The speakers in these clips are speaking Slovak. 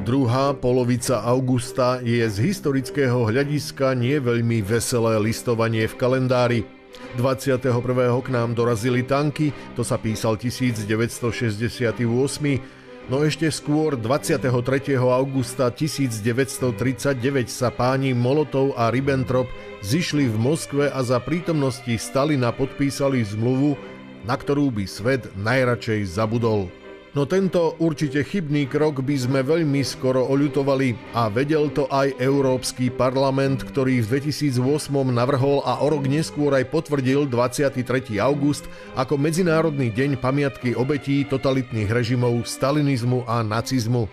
Druhá polovica augusta je z historického hľadiska nie veľmi veselé listovanie v kalendári. 21. k nám dorazili tanky, to sa písal 1968, no ešte skôr 23. augusta 1939 sa páni Molotov a Ribbentrop zišli v Moskve a za prítomnosti Stalina podpísali zmluvu, na ktorú by svet najradšej zabudol. No tento určite chybný krok by sme veľmi skoro oľutovali a vedel to aj Európsky parlament, ktorý v 2008 navrhol a o rok neskôr aj potvrdil 23. august ako Medzinárodný deň pamiatky obetí totalitných režimov stalinizmu a nacizmu.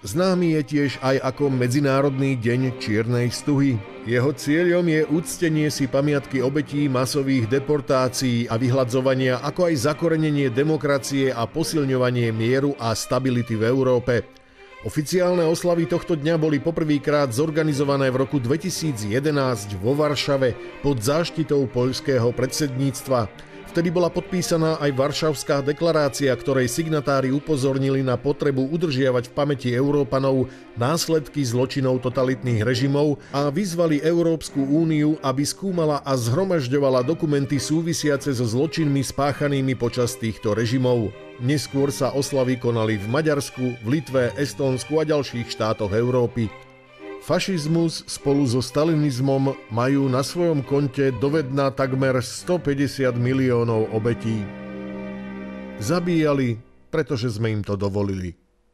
Známy je tiež aj ako Medzinárodný deň čiernej stuhy. Jeho cieľom je uctenie si pamiatky obetí masových deportácií a vyhladzovania, ako aj zakorenenie demokracie a posilňovanie mieru a stability v Európe. Oficiálne oslavy tohto dňa boli poprvýkrát zorganizované v roku 2011 vo Varšave pod záštitou poľského predsedníctva. Vtedy bola podpísaná aj Varšavská deklarácia, ktorej signatári upozornili na potrebu udržiavať v pamäti Európanov následky zločinov totalitných režimov a vyzvali Európsku úniu, aby skúmala a zhromažďovala dokumenty súvisiace so zločinmi spáchanými počas týchto režimov. Neskôr sa oslavy konali v Maďarsku, v Litve, Estónsku a ďalších štátoch Európy. Fašizmus spolu so stalinizmom majú na svojom konte dovedna takmer 150 miliónov obetí. Zabíjali, pretože sme im to dovolili.